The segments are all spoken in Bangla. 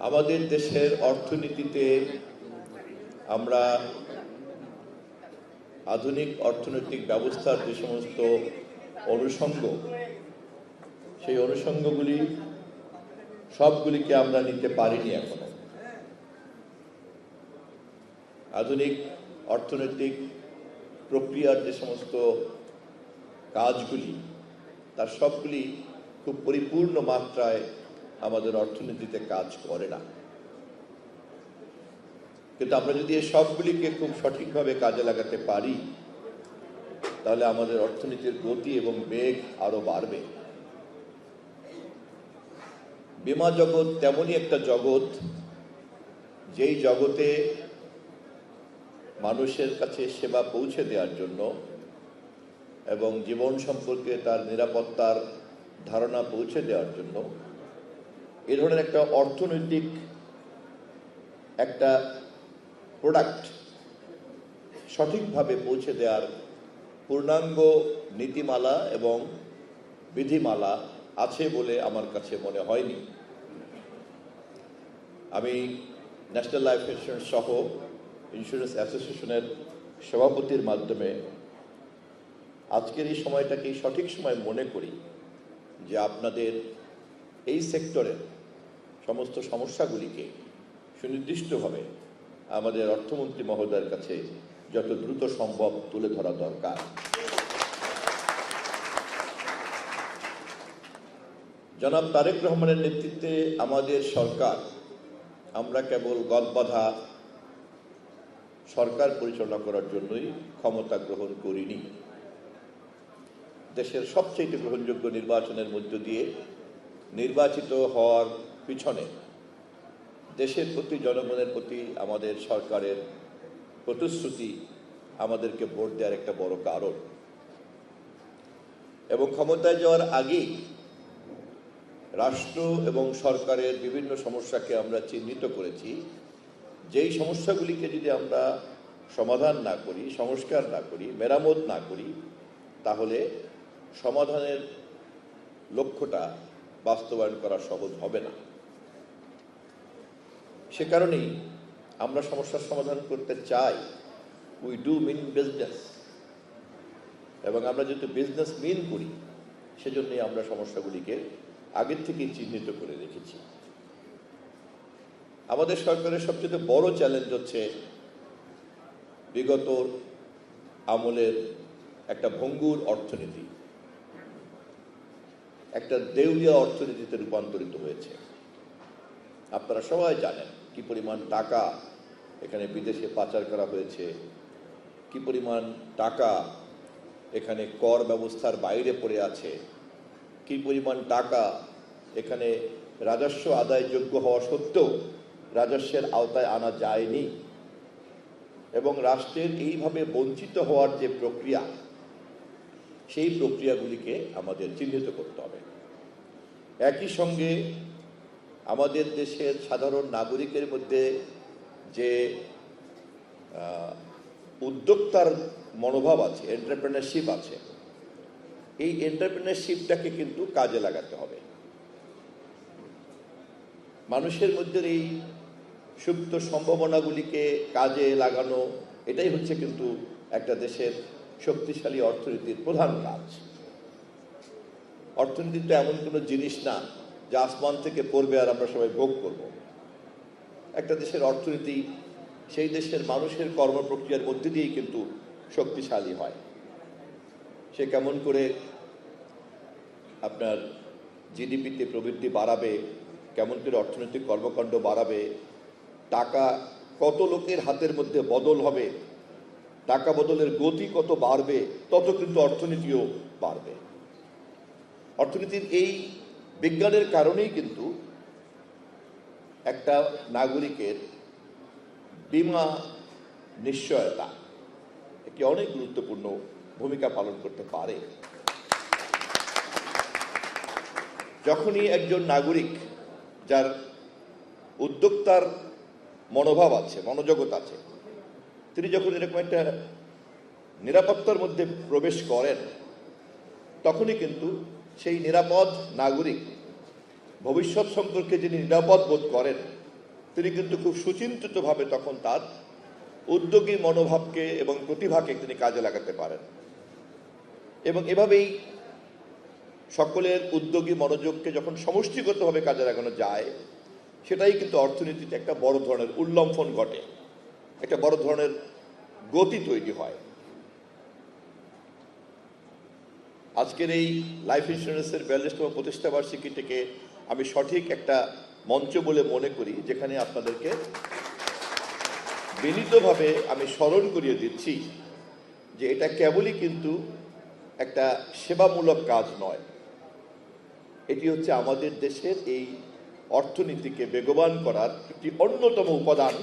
আমাদের দেশের অর্থনীতিতে আমরা আধুনিক অর্থনৈতিক ব্যবস্থার যে সমস্ত অনুষঙ্গ, সেই অনুষঙ্গগুলি সবগুলিকে আমরা নিতে পারিনি এখনো। আধুনিক অর্থনৈতিক প্রক্রিয়ার যে সমস্ত কাজগুলি, তার সবগুলি খুব পরিপূর্ণ মাত্রায় আমাদের অর্থনীতিতে কাজ করে না। কিন্তু আমরা যদি এই সবগুলিকে খুব সঠিকভাবে কাজে লাগাতে পারি, তাহলে আমাদের অর্থনীতির গতি এবং বেগ আরো বাড়বে। বীমা জগৎ তেমনই একটা জগৎ, যেই জগতে মানুষের কাছে সেবা পৌঁছে দেওয়ার জন্য এবং জীবন সম্পর্কে তার নিরাপত্তার ধারণা পৌঁছে দেওয়ার জন্য এ ধরনের একটা অর্থনৈতিক একটা প্রোডাক্ট সঠিকভাবে পৌঁছে দেওয়ার পূর্ণাঙ্গ নীতিমালা এবং বিধিমালা আছে বলে আমার কাছে মনে হয়নি। আমি ন্যাশনাল লাইফ ইন্স্যুরেন্স সহ ইন্স্যুরেন্স অ্যাসোসিয়েশনের সভাপতির মাধ্যমে আজকের এই সময়টাকে সঠিক সময় মনে করি যে আপনাদের এই সেক্টরের সমস্ত সমস্যাগুলিকে সুনির্দিষ্টভাবে আমাদের অর্থমন্ত্রী মহোদয়ের কাছে যত দ্রুত সম্ভব তুলে ধরা দরকার। জনাব তারেক রহমানের নেতৃত্বে আমাদের সরকার, আমরা কেবল গদবাঁধা সরকার পরিচালনা করার জন্যই ক্ষমতা গ্রহণ করিনি। দেশের সবচেয়ে গ্রহণযোগ্য নির্বাচনের মধ্য দিয়ে নির্বাচিত হওয়ার পিছনে দেশের প্রতি, জনগণের প্রতি আমাদের সরকারের প্রতিশ্রুতি আমাদেরকে ভোট দেওয়ার একটা বড় কারণ। এবং ক্ষমতায় যাওয়ার আগেই রাষ্ট্র এবং সরকারের বিভিন্ন সমস্যাকে আমরা চিহ্নিত করেছি। যেই সমস্যাগুলিকে যদি আমরা সমাধান না করি, সংস্কার না করি, মেরামত না করি, তাহলে সমাধানের লক্ষ্যটা বাস্তবায়ন করা সহজ হবে না। সে কারণেই আমরা সমস্যার সমাধান করতে চাই। উই ডু মিন বিজনেস, এবং আমরা যেহেতু বিজনেস মিন করি, সেজন্যই আমরা সমস্যাগুলিকে আগের থেকেই চিহ্নিত করে রেখেছি। আমাদের সরকারের সবচেয়ে বড় চ্যালেঞ্জ হচ্ছে বিগত আমলের একটা ভঙ্গুর অর্থনীতি, একটা দেউলিয়া অর্থনীতিতে রূপান্তরিত হয়েছে। আপনারা সবাই জানেন কি পরিমাণ টাকা এখানে বিদেশে পাচার করা হয়েছে, কি পরিমাণ টাকা এখানে কর ব্যবস্থার বাইরে পড়ে আছে, কি পরিমাণ টাকা এখানে রাজস্ব আদায়যোগ্য হওয়া সত্ত্বেও রাজস্বের আওতায় আনা যায়নি। এবং রাষ্ট্রের এইভাবে বঞ্চিত হওয়ার যে প্রক্রিয়া, সেই প্রক্রিয়াগুলিকে আমাদের চিহ্নিত করতে হবে। একই সঙ্গে আমাদের দেশের সাধারণ নাগরিকের মধ্যে যে উদ্যোক্তার মনোভাব আছে, এন্টারপ্রেনারশিপ আছে, এই এন্টারপ্রেনারশিপটাকে কিন্তু কাজে লাগাতে হবে। মানুষের মধ্যে এই সুপ্ত সম্ভাবনাগুলিকে কাজে লাগানো, এটাই হচ্ছে কিন্তু একটা দেশের শক্তিশালী অর্থনীতির প্রধান কাজ। অর্থনীতি তো এমন কোনো জিনিস না যা আসমান থেকে পড়বে আর আমরা সবাই ভোগ করব। একটা দেশের অর্থনীতি সেই দেশের মানুষের কর্মপ্রক্রিয়ার মধ্যে দিয়েই কিন্তু শক্তিশালী হয়। সে কেমন করে আপনার জিডিপিতে প্রবৃদ্ধি বাড়াবে, কেমন করে অর্থনৈতিক কর্মকাণ্ড বাড়াবে, টাকা কত লোকের হাতের মধ্যে বদল হবে, টাকা বদলের গতি কত বাড়বে, তত কিন্তু অর্থনীতিও বাড়বে। অর্থনীতির এই বিজ্ঞানের কারণেই কিন্তু একটা নাগরিকের বীমা নিশ্চয়তা একটি অনেক গুরুত্বপূর্ণ ভূমিকা পালন করতে পারে। যখনই একজন নাগরিক যার উদ্যোক্তার মনোভাব আছে, মনোজগৎ আছে, তিনি যখন এরকম একটা নিরাপত্তার মধ্যে প্রবেশ করেন, তখনই কিন্তু সেই নিরাপদ নাগরিক, ভবিষ্যৎ সম্পর্কে যিনি নিরাপদ বোধ করেন, তিনি কিন্তু খুব সুচিন্তিতভাবে তখন তার উদ্যোগী মনোভাবকে এবং প্রতিভাকে তিনি কাজে লাগাতে পারেন। এবং এভাবেই সকলের উদ্যোগী মনোযোগকে যখন সমষ্টিগতভাবে কাজে লাগানো যায়, সেটাই কিন্তু অর্থনীতিতে একটা বড় ধরনের উল্লম্ফন ঘটে, একটা বড় ধরনের গতি তৈরি হয়। আজকের এই লাইফ ইন্স্যুরেন্সের 42তম প্রতিষ্ঠা বার্ষিকীটিকে আমি সঠিক একটা মঞ্চ বলে মনে করি, যেখানে আপনাদেরকে বিনীতভাবে আমি স্মরণ করিয়ে দিচ্ছি যে এটা কেবলই কিন্তু একটা সেবামূলক কাজ নয়, এটি হচ্ছে আমাদের দেশের এই অর্থনীতিকে বেগবান করার একটি অন্যতম উপাদান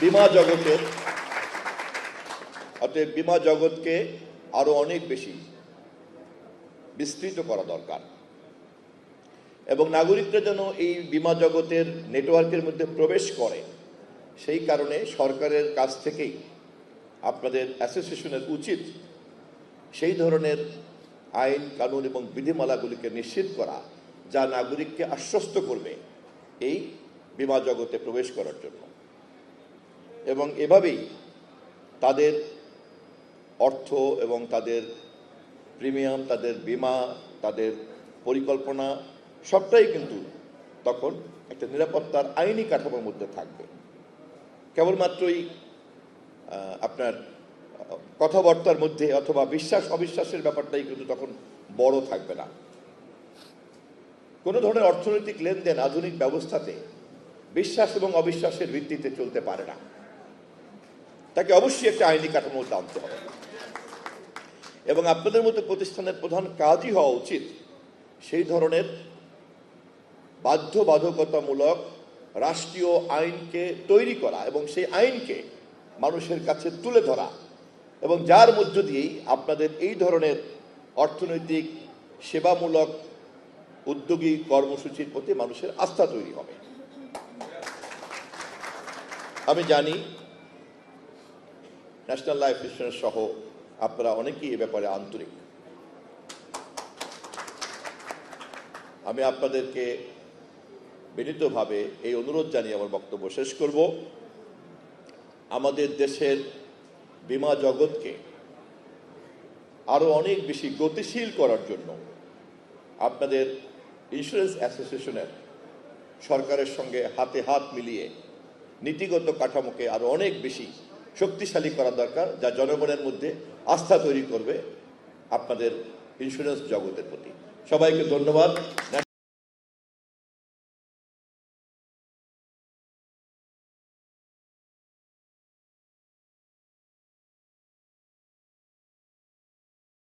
বীমা জগতের। অতএব বীমা জগৎকে আরো অনেক বেশি বিস্তৃত করা দরকার এবং নাগরিকরা যেন এই বীমা জগতের নেটওয়ার্কের মধ্যে প্রবেশ করে, সেই কারণে সরকারের কাছ থেকেই আপনাদের অ্যাসোসিয়েশনের উচিত সেই ধরনের আইন কানুন এবং বিধিমালাগুলিকে নিশ্চিত করা যা নাগরিককে আশ্বস্ত করবে এই বীমা জগতে প্রবেশ করার জন্য, এবং এভাবেই তাদের অর্থ এবং তাদের প্রিমিয়াম, তাদের বীমা, তাদের পরিকল্পনা সবটাই কিন্তু তখন একটা নিরাপত্তার আইনি কাঠামোর মধ্যে থাকবে। কেবলমাত্রই আপনার কথাবার্তার মধ্যে অথবা বিশ্বাস অবিশ্বাসের ব্যাপারটাই কিন্তু তখন বড় থাকবে না। কোনো ধরনের অর্থনৈতিক লেনদেন আধুনিক ব্যবস্থাতে বিশ্বাস এবং অবিশ্বাসের ভিত্তিতে চলতে পারে না, তাকে অবশ্যই একটা আইনি কাঠামো আনতে হবে। এবং আপনাদের মতো প্রতিষ্ঠানের প্রধান কাজই হওয়া উচিত সেই ধরনের বাধ্যবাধকতামূলক রাষ্ট্রীয় আইনকে তৈরি করা এবং সেই আইনকে মানুষের কাছে তুলে ধরা, এবং যার মধ্য দিয়েই আপনাদের এই ধরনের অর্থনৈতিক সেবামূলক উদ্যোগী কর্মসূচির প্রতি মানুষের আস্থা তৈরি হবে। আমি জানি ন্যাশনাল লাইফ ইন্স্যুরেন্স সহ আপনারা অনেকেই এ ব্যাপারে আন্তরিক। আমি আপনাদেরকে বিনীতভাবে এই অনুরোধ জানিয়ে আমার বক্তব্য শেষ করব। আমাদের দেশের বীমা জগৎকে আরো অনেক বেশি গতিশীল করার জন্য আপনাদের ইন্স্যুরেন্স অ্যাসোসিয়েশনের সরকারের সঙ্গে হাতে হাত মিলিয়ে নীতিগত কাঠামোকে আরো অনেক বেশি শক্তিশালী করা দরকার, যা জনগণের মধ্যে আস্থা তৈরি করবে আপনাদের ইন্স্যুরেন্স জগতের প্রতি। সবাইকে ধন্যবাদ।